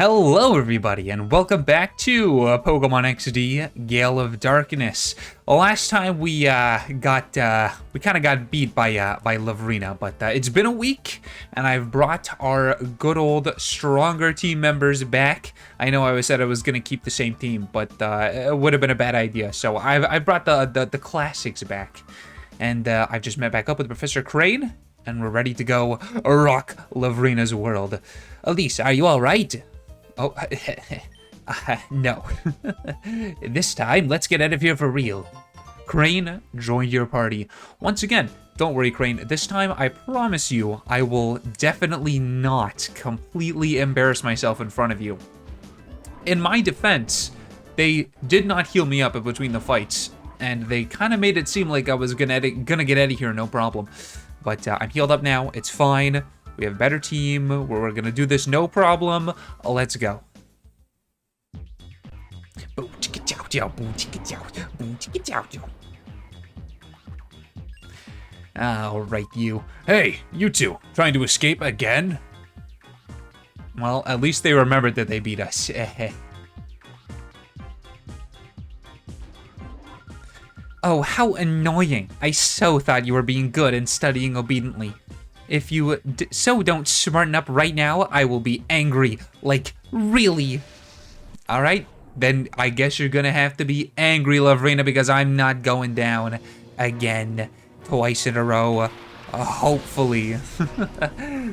Hello everybody and welcome back to Pokemon XD Gale of Darkness. Last time we kind of got beat by Loverina, but it's been a week and I've brought our good old stronger team members back. I know I said I was gonna keep the same team, but it would have been a bad idea. So I brought the classics back, and I've just met back up with Professor Crane, and we're ready to go rock Loverina's world. Elise, are you all right? Oh, no. This time, let's get out of here for real. Crane, join your party. Once again, don't worry, Crane. This time, I promise you, I will definitely not completely embarrass myself in front of you. In my defense, they did not heal me up in between the fights, and they kind of made it seem like I was gonna get out of here, no problem. But I'm healed up now. It's fine. We have a better team. We're gonna do this no problem. Let's go. Alright, you. Hey, you two. Trying to escape again? Well, at least they remembered that they beat us. Oh, how annoying. I so thought you were being good and studying obediently. If you don't smarten up right now, I will be angry. Like, really. Alright, then I guess you're gonna have to be angry, Loverina, because I'm not going down again twice in a row. Hopefully.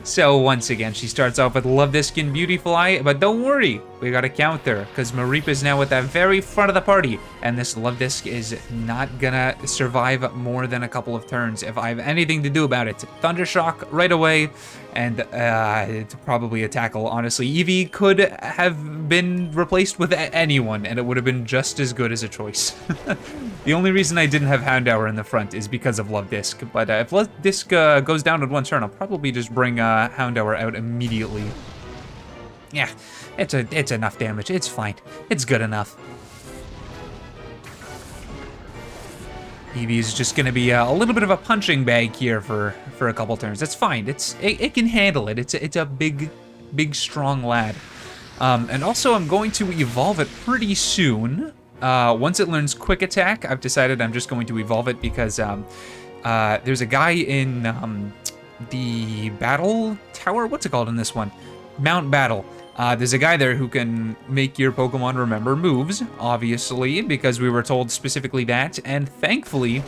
So once again, she starts off with Love This Skin Beautiful Eye, but don't worry, we got a counter, because Mareep is now at the very front of the party, and this Love Disc is not gonna survive more than a couple of turns if I have anything to do about it. Thundershock right away, and it's probably a tackle, honestly. Eevee could have been replaced with anyone, and it would have been just as good as a choice. The only reason I didn't have Houndour in the front is because of Love Disc, but if Love Disc goes down in one turn, I'll probably just bring Houndour out immediately. Yeah, it's enough damage. It's fine. It's good enough. Eevee is just gonna be a little bit of a punching bag here for a couple turns. That's fine. It can handle it. It's a big strong lad. And also I'm going to evolve it pretty soon. Once it learns Quick Attack, I've decided I'm just going to evolve it because there's a guy in the Battle Tower. What's it called in this one? Mount Battle. There's a guy there who can make your Pokemon remember moves, obviously, because we were told specifically that, and thankfully,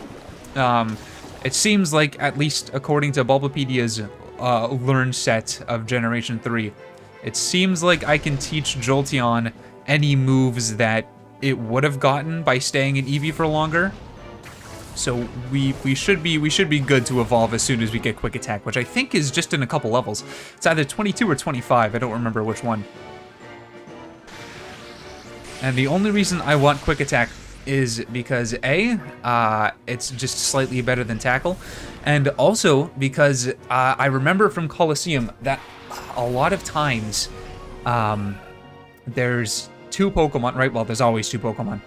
it seems like, at least according to Bulbapedia's Learn set of Generation 3, it seems like I can teach Jolteon any moves that it would have gotten by staying in Eevee for longer. So we should be good to evolve as soon as we get Quick Attack, which I think is just in a couple levels. It's either 22 or 25. I don't remember which one. And the only reason I want Quick Attack is because it's just slightly better than Tackle, and also because I remember from Ylissium that a lot of times there's two Pokemon, right? Well, there's always two Pokemon.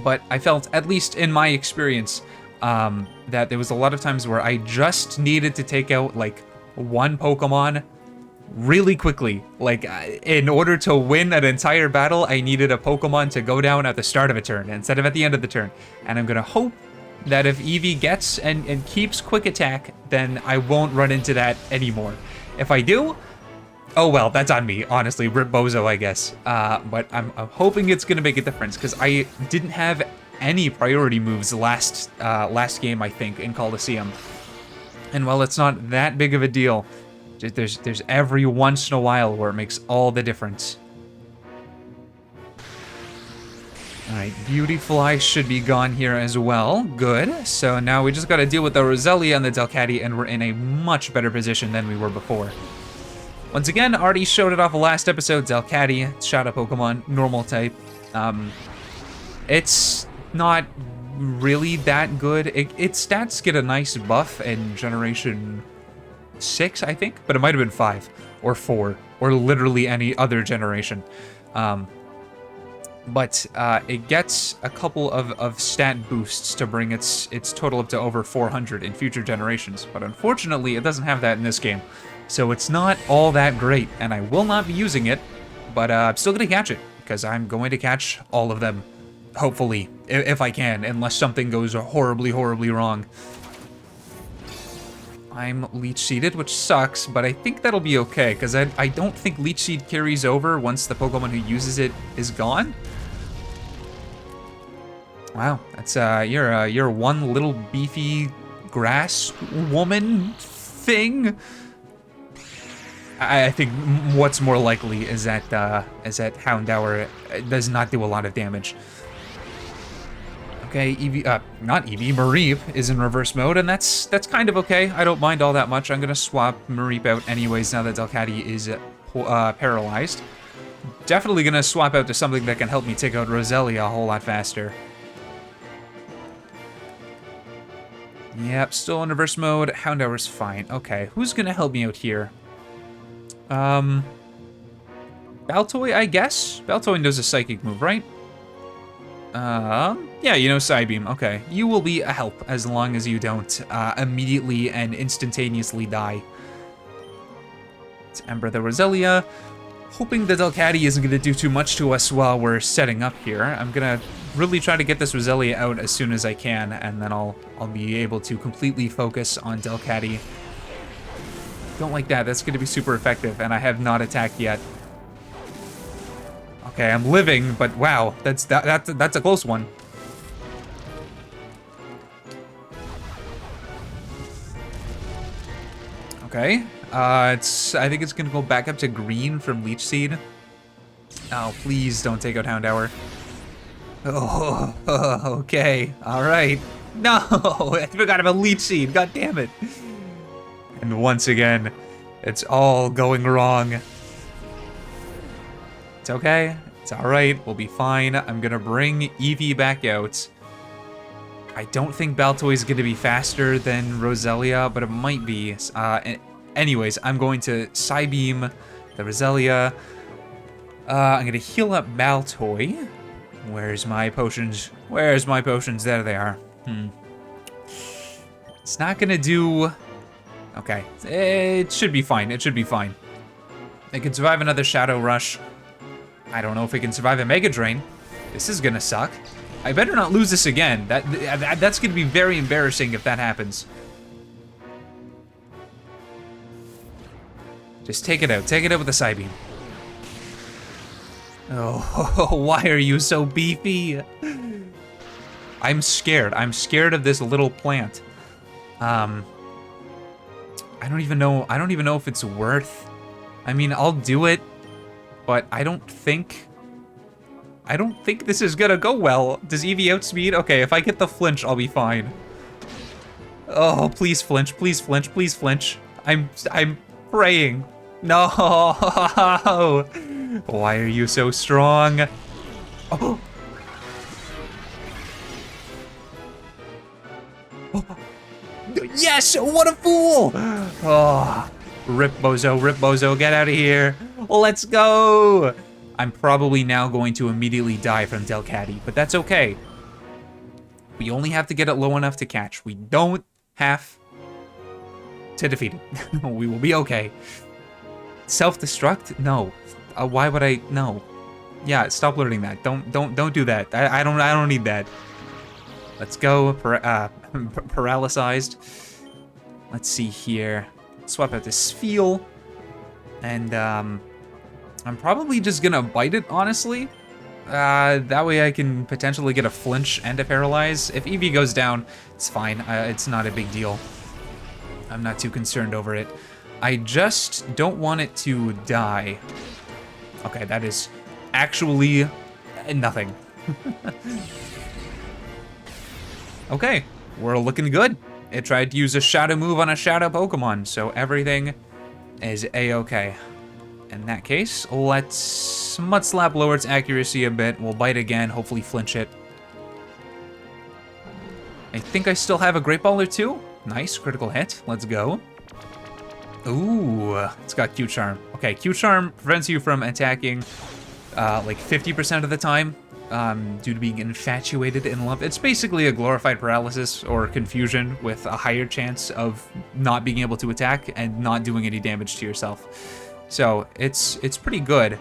But I felt, at least in my experience, that there was a lot of times where I just needed to take out, like, one Pokemon really quickly. Like, in order to win an entire battle, I needed a Pokemon to go down at the start of a turn instead of at the end of the turn. And I'm gonna hope that if Eevee gets and keeps Quick Attack, then I won't run into that anymore. If I do, oh well, that's on me, honestly. Rip Bozo, I guess. But I'm hoping it's gonna make a difference, because I didn't have any priority moves last game, I think, in Ylissium. And while it's not that big of a deal, there's every once in a while where it makes all the difference. Alright, Beautifly should be gone here as well. Good. So now we just gotta deal with the Roselia and the Delcatty, and we're in a much better position than we were before. Once again, already showed it off the last episode, Delcatty, Shadow Pokemon, normal type. It's not really that good. Its stats get a nice buff in Generation 6, I think, but it might have been 5 or 4 or literally any other generation. But it gets a couple of stat boosts to bring its total up to over 400 in future generations. But unfortunately, it doesn't have that in this game. So it's not all that great, and I will not be using it but I'm still gonna catch it, because I'm going to catch all of them, hopefully, if I can, unless something goes horribly, horribly wrong. I'm Leech Seeded, which sucks, but I think that'll be okay, because I don't think Leech Seed carries over once the Pokemon who uses it is gone. Wow, that's you're one little beefy grass woman thing. I think what's more likely is that Houndour does not do a lot of damage. Okay, not Eevee, Mareep is in reverse mode, and that's kind of okay. I don't mind all that much. I'm gonna swap Mareep out anyways now that Delcatty is paralyzed. Definitely gonna swap out to something that can help me take out Roselia a whole lot faster. Yep, still in reverse mode. Houndour's fine. Okay, who's gonna help me out here? Baltoy, I guess? Baltoy knows a psychic move, right? Yeah, you know Psybeam. Okay, you will be a help as long as you don't immediately and instantaneously die. Let's Ember the Roselia. Hoping the Delcatty isn't gonna do too much to us while we're setting up here. I'm gonna really try to get this Roselia out as soon as I can, and then I'll be able to completely focus on Delcatty. Don't like that. That's gonna be super effective, and I have not attacked yet. Okay, I'm living, but wow, that's a close one. Okay, I think it's gonna go back up to green from Leech Seed. Oh, please don't take out Houndour. Oh, okay, all right. No, I forgot about Leech Seed. God damn it! And once again, it's all going wrong. It's okay. It's all right. We'll be fine. I'm gonna bring Eevee back out. I don't think Baltoy's gonna be faster than Roselia, but it might be. Anyways, I'm going to Psybeam the Roselia. I'm gonna heal up Baltoy. Where's my potions? Where's my potions? There they are. It's not gonna do... Okay, it should be fine. It should be fine. It can survive another Shadow Rush. I don't know if it can survive a Mega Drain. This is gonna suck. I better not lose this again. That's gonna be very embarrassing if that happens. Just take it out. Take it out with the Psybeam. Oh, why are you so beefy? I'm scared. I'm scared of this little plant. I don't even know if it's worth. I mean, I'll do it, but I don't think this is gonna go well. Does Eevee outspeed? Okay, if I get the flinch, I'll be fine. Oh, please flinch, please flinch, please flinch. I'm praying. No. Why are you so strong? Oh. Yes! What a fool! Oh, rip Bozo, get out of here. Let's go! I'm probably now going to immediately die from Delcatty, but that's okay. We only have to get it low enough to catch. We don't have to defeat it. We will be okay. Self-destruct? No. Why would I? No. Yeah, stop learning that. Don't do that. I don't need that. Let's go. Paralyzed. Let's see here. Swap out this Spheal. And I'm probably just gonna bite it, honestly. That way I can potentially get a flinch and a paralyze. If Eevee goes down, it's fine. It's not a big deal. I'm not too concerned over it. I just don't want it to die. Okay, that is actually nothing. Okay, we're looking good. It tried to use a shadow move on a shadow Pokemon, so everything is a-okay. In that case, let's Mud Slap lower its accuracy a bit. We'll bite again, hopefully flinch it. I think I still have a Great Ball or two. Nice, critical hit. Let's go. Ooh, it's got Q-Charm. Okay, Q-Charm prevents you from attacking like 50% of the time due to being infatuated in love. It's basically a glorified paralysis or confusion with a higher chance of not being able to attack and not doing any damage to yourself. So it's pretty good.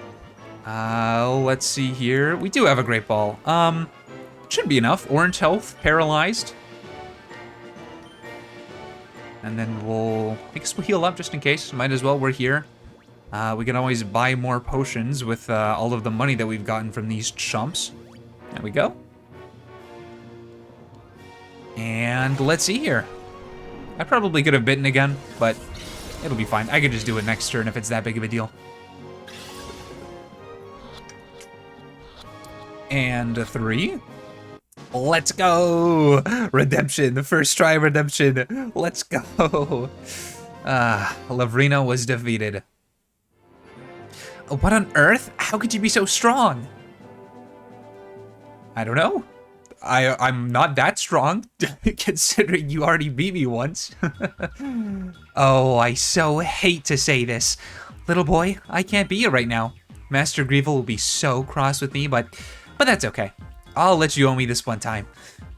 Let's see here. We do have a Great Ball. Should be enough. Orange health, paralyzed. And then I guess we'll heal up just in case. Might as well, we're here. We can always buy more potions with all of the money that we've gotten from these chumps. There we go. And let's see here. I probably could have bitten again, but it'll be fine. I could just do it next turn if it's that big of a deal. And a 3. Let's go! Redemption, the first try of redemption. Let's go! Loverina was defeated. What on earth? How could you be so strong? I don't know. I'm not that strong, considering you already beat me once. Oh, I so hate to say this. Little boy, I can't beat you right now. Master Greevil will be so cross with me, but that's okay. I'll let you owe me this one time.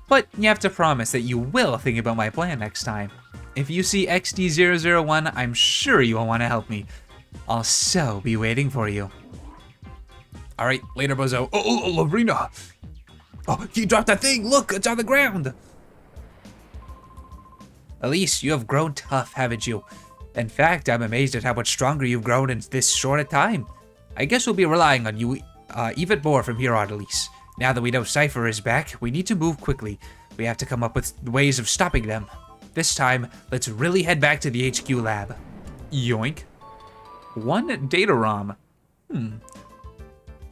But you have to promise that you will think about my plan next time. If you see XD001, I'm sure you will want to help me. I'll so be waiting for you. Alright, later, bozo. Oh, Loverina! Oh, he dropped that thing! Look, it's on the ground! Elise, you have grown tough, haven't you? In fact, I'm amazed at how much stronger you've grown in this short a time. I guess we'll be relying on you even more from here on, Elise. Now that we know Cypher is back, we need to move quickly. We have to come up with ways of stopping them. This time, let's really head back to the HQ lab. Yoink. 1 data ROM.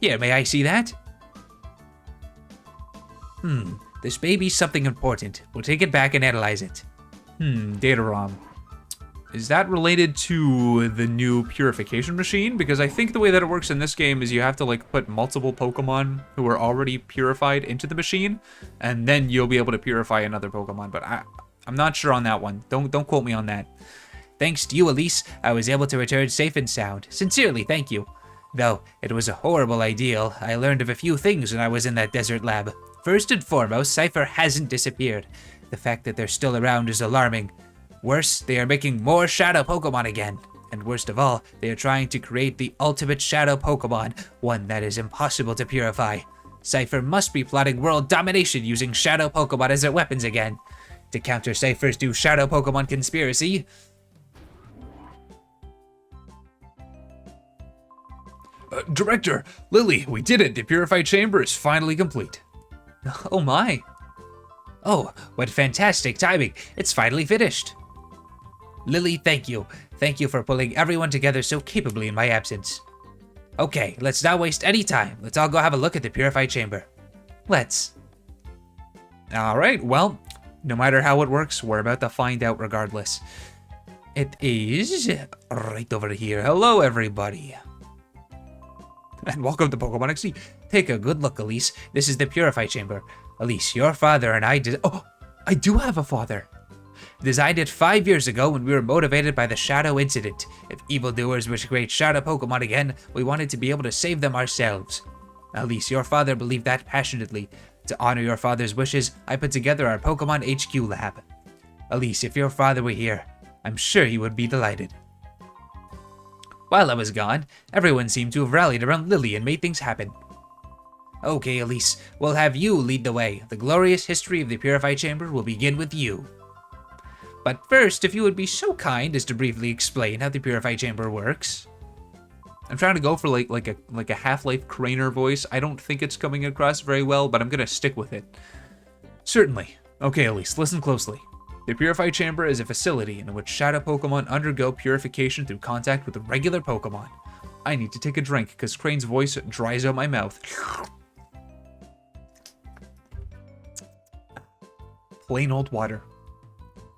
Here, may I see that? This may be something important. We'll take it back and analyze it. Data ROM. Is that related to the new purification machine? Because I think the way that it works in this game is you have to like put multiple Pokemon who are already purified into the machine, and then you'll be able to purify another Pokemon, but I'm not sure on that one. Don't quote me on that. Thanks to you, Elise, I was able to return safe and sound. Sincerely, thank you. Though it was a horrible ideal, I learned of a few things when I was in that desert lab. First and foremost, Cypher hasn't disappeared. The fact that they're still around is alarming. Worse, they are making more Shadow Pokemon again. And worst of all, they are trying to create the ultimate Shadow Pokemon, one that is impossible to purify. Cypher must be plotting world domination using Shadow Pokemon as their weapons again. To counter Cypher's new Shadow Pokemon conspiracy... Director, Lily, we did it! The purified chamber is finally complete. Oh my. Oh, what fantastic timing. It's finally finished. Lily, thank you. Thank you for pulling everyone together so capably in my absence. Okay, let's not waste any time. Let's all go have a look at the purified chamber. Let's. Alright, well, no matter how it works, we're about to find out regardless. It is right over here. Hello, everybody. And welcome to Pokemon XD. Take a good look, Elise. This is the purified chamber. Elise, your father and I did... Oh, I do have a father. Designed it 5 years ago when we were motivated by the Shadow Incident. If evildoers wish to create Shadow Pokemon again, we wanted to be able to save them ourselves. Elise, your father believed that passionately. To honor your father's wishes, I put together our Pokemon HQ lab. Elise, if your father were here, I'm sure he would be delighted. While I was gone, everyone seemed to have rallied around Lily and made things happen. Okay, Elise, we'll have you lead the way. The glorious history of the Purified Chamber will begin with you. But first, if you would be so kind as to briefly explain how the Purified Chamber works. I'm trying to go for like a Half-Life Craner voice. I don't think it's coming across very well, but I'm gonna stick with it. Certainly. Okay, Elise, listen closely. The Purified Chamber is a facility in which Shadow Pokemon undergo purification through contact with regular Pokemon. I need to take a drink because Crane's voice dries out my mouth. Plain old water.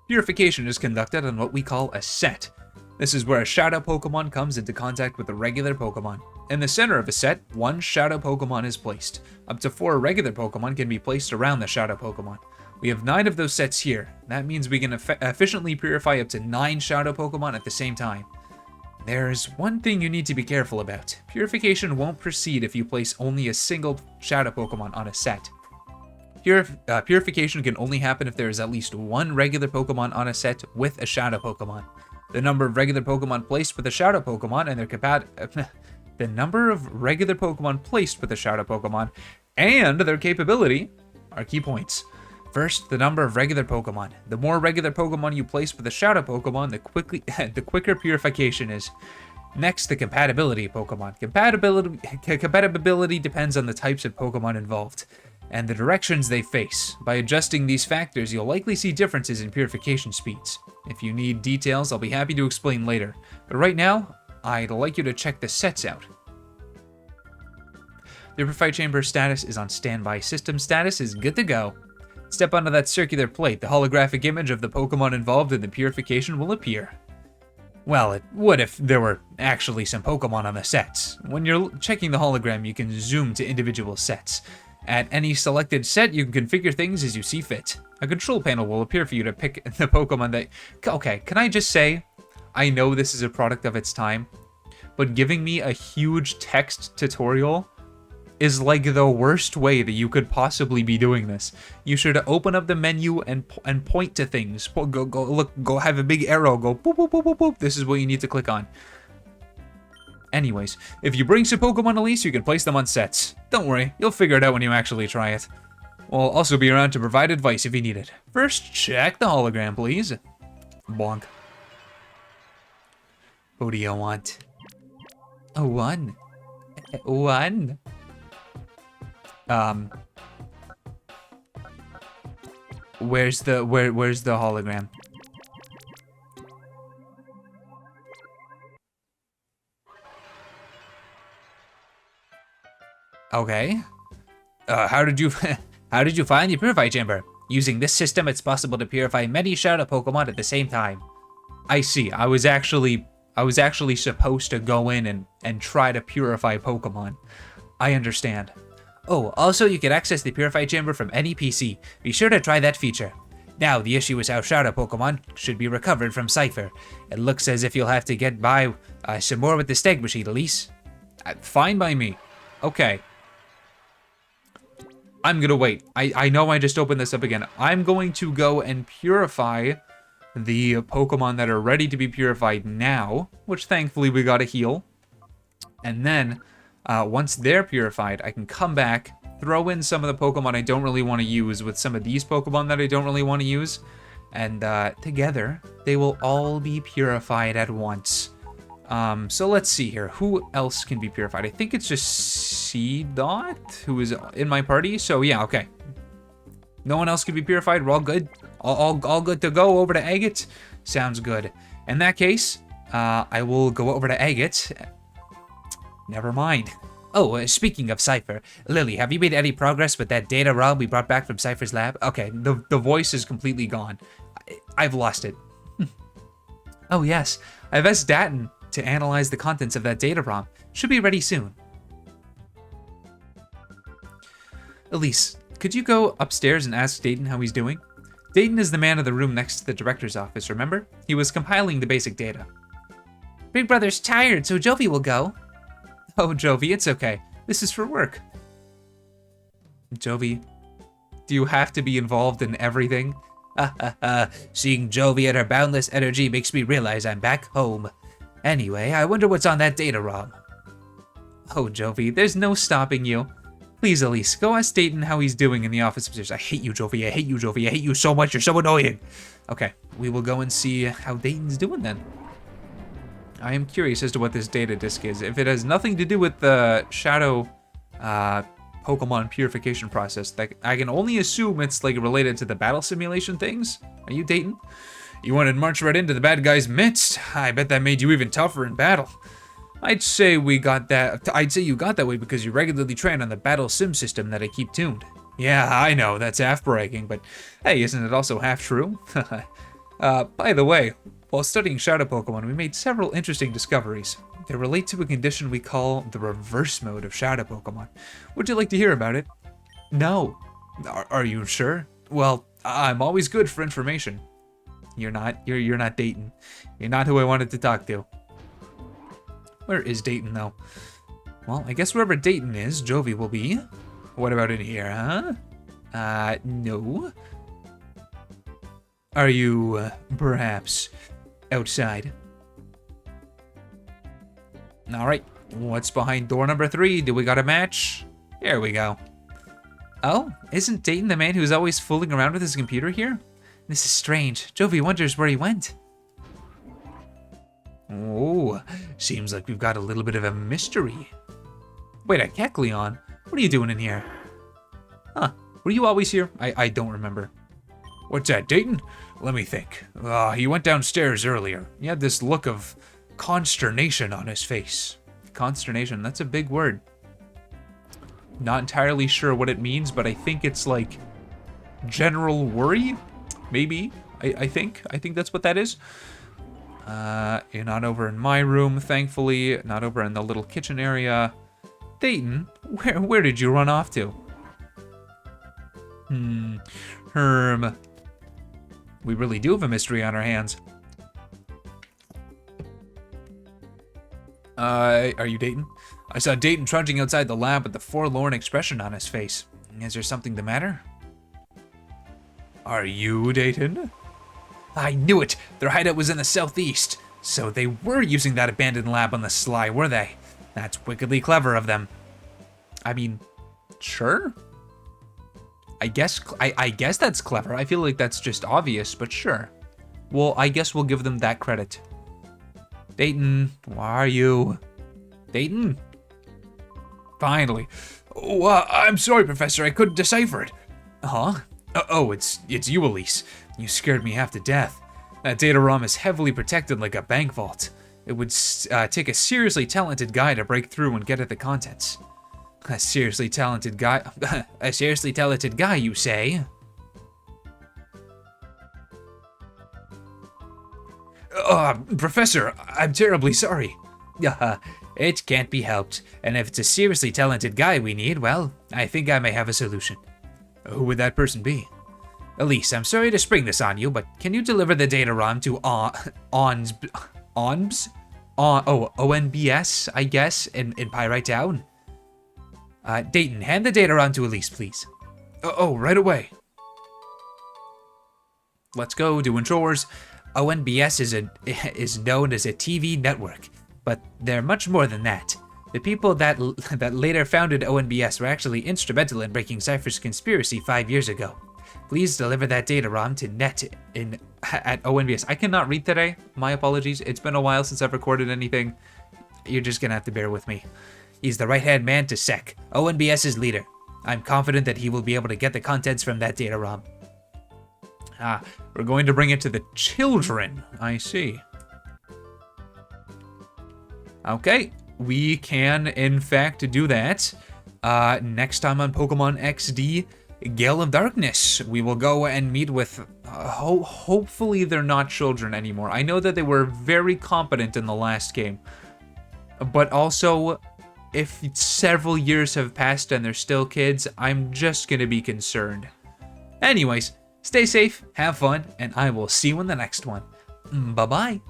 Purification is conducted on what we call a set. This is where a Shadow Pokemon comes into contact with a regular Pokemon. In the center of a set, one Shadow Pokemon is placed. Up to 4 regular Pokemon can be placed around the Shadow Pokemon. We have 9 of those sets here. That means we can efficiently purify up to 9 Shadow Pokemon at the same time. There's one thing you need to be careful about. Purification won't proceed if you place only a single Shadow Pokemon on a set. Purification can only happen if there is at least 1 regular Pokemon on a set with a Shadow Pokemon. The number of regular Pokemon placed with a Shadow Pokemon and their the number of regular Pokemon placed with a Shadow Pokemon, and their capability are key points. First, the number of regular Pokemon. The more regular Pokemon you place with a Shadow Pokemon, the quicker purification is. Next, the compatibility of Pokemon. Compatibility depends on the types of Pokemon involved and the directions they face. By adjusting these factors, you'll likely see differences in purification speeds. If you need details, I'll be happy to explain later. But right now, I'd like you to check the sets out. The Purify Chamber status is on standby. System status is good to go. Step onto that circular plate. The holographic image of the Pokemon involved in the purification will appear. Well, it would if there were actually some Pokemon on the sets. When you're checking the hologram, you can zoom to individual sets. At any selected set, you can configure things as you see fit. A control panel will appear for you to pick the Pokemon that... Okay, can I just say, I know this is a product of its time, but giving me a huge text tutorial is like the worst way that you could possibly be doing this. You should open up the menu and point to things. Go have a big arrow, go boop, boop, boop, boop, boop. This is what you need to click on. Anyways, if you bring some Pokemon Elise, you can place them on sets. Don't worry, you'll figure it out when you actually try it. We'll also be around to provide advice if you need it. First, check the hologram, please. Bonk. Who do you want? A one. One. Where's the hologram? Okay. How did you find the Purify Chamber? Using this system, it's possible to purify many Shadow Pokemon at the same time. I see. I was actually supposed to go in and try to purify Pokemon. I understand. Oh, also you can access the Purify Chamber from any PC. Be sure to try that feature. Now, the issue is how Shadow Pokemon should be recovered from Cypher. It looks as if you'll have to get by some more with the Steg Machine, Elise. Fine by me. Okay. I'm gonna wait. I know I just opened this up again. I'm going to go and purify the Pokemon that are ready to be purified now, which thankfully we got a heal. And then, once they're purified, I can come back, throw in some of the Pokemon I don't really want to use with some of these Pokemon that I don't really want to use, and together, they will all be purified at once. So let's see here. Who else can be purified? I think it's just C-Dot, who is in my party. So yeah, okay. No one else can be purified. We're all good. All good to go over to Agate. Sounds good. In that case, I will go over to Agate. Never mind. Oh, speaking of Cypher, Lily, have you made any progress with that data ROM we brought back from Cypher's lab? Okay, the voice is completely gone. I've lost it. Oh yes, I've asked Datton to analyze the contents of that data ROM. Should be ready soon. Elise, could you go upstairs and ask Dayton how he's doing? Dayton is the man of the room next to the director's office, remember? He was compiling the basic data. Big Brother's tired, so Jovi will go. Oh, Jovi, it's okay. This is for work. Jovi, do you have to be involved in everything? Seeing Jovi and her boundless energy makes me realize I'm back home. Anyway, I wonder what's on that data ROM. Oh, Jovi, there's no stopping you. Please, Elise, go ask Dayton how he's doing in the office upstairs. I hate you, Jovi. I hate you, Jovi. I hate you so much. You're so annoying. Okay, we will go and see how Dayton's doing then. I am curious as to what this data disk is. If it has nothing to do with the Shadow Pokemon purification process, I can only assume it's like related to the battle simulation things. Are you Dayton? You wanted to march right into the bad guy's midst. I bet that made you even tougher in battle. I'd say you got that way because you regularly train on the battle sim system that I keep tuned. Yeah, I know, that's half bragging, but hey, isn't it also half true? By the way, while studying Shadow Pokemon, we made several interesting discoveries. They relate to a condition we call the reverse mode of Shadow Pokemon. Would you like to hear about it? No. Are you sure? Well, I'm always good for information. You're not Dayton. You're not who I wanted to talk to. Where is Dayton, though? Well, I guess wherever Dayton is, Jovi will be. What about in here, huh? No. Are you, perhaps, outside? Alright, What's behind door number 3? Do we got a match? Here we go. Oh, isn't Dayton the man who's always fooling around with his computer here? This is strange. Jovi wonders where he went. Oh, seems like we've got a little bit of a mystery. Wait, a Kecleon? What are you doing in here? Huh, were you always here? I don't remember. What's that, Dayton? Let me think. He went downstairs earlier. He had this look of consternation on his face. Consternation, that's a big word. Not entirely sure what it means, but I think it's like general worry, maybe. I think that's what that is. You're not over in my room, thankfully. Not over in the little kitchen area. Dayton, where did you run off to? Herm. We really do have a mystery on our hands. Are you Dayton? I saw Dayton trudging outside the lab with a forlorn expression on his face. Is there something the matter? Are you Dayton? I knew it! Their hideout was in the southeast. So they were using that abandoned lab on the sly, were they? That's wickedly clever of them. I mean, sure. I guess that's clever. I feel like that's just obvious, but sure. Well, I guess we'll give them that credit. Dayton, where are you? Dayton? Finally. Oh, I'm sorry, Professor. I couldn't decipher it. Huh? Oh, it's you, Elise. You scared me half to death. That data ROM is heavily protected like a bank vault. It would take a seriously talented guy to break through and get at the contents. A seriously talented guy? A seriously talented guy, you say? Professor, I'm terribly sorry. It can't be helped. And if it's a seriously talented guy we need, well, I think I may have a solution. Who would that person be? Elise, I'm sorry to spring this on you, but can you deliver the data ROM to ONBS, I guess, in Pyrite Town? Dayton, hand the data ROM to Elise, please. Right away. Let's go, doing chores. ONBS is known as a TV network, but they're much more than that. The people that later founded ONBS were actually instrumental in breaking Cypher's conspiracy 5 years ago. Please deliver that data ROM to net at ONBS. I cannot read today. My apologies. It's been a while since I've recorded anything. You're just gonna have to bear with me. He's the right-hand man to Sec, ONBS's leader. I'm confident that he will be able to get the contents from that data ROM. We're going to bring it to the children. I see. Okay, we can, in fact, do that. Next time on Pokemon XD, Gale of Darkness, we will go and meet with, hopefully they're not children anymore. I know that they were very competent in the last game, but also, if several years have passed and they're still kids, I'm just gonna be concerned. Anyways, stay safe, have fun, and I will see you in the next one. Bye-bye.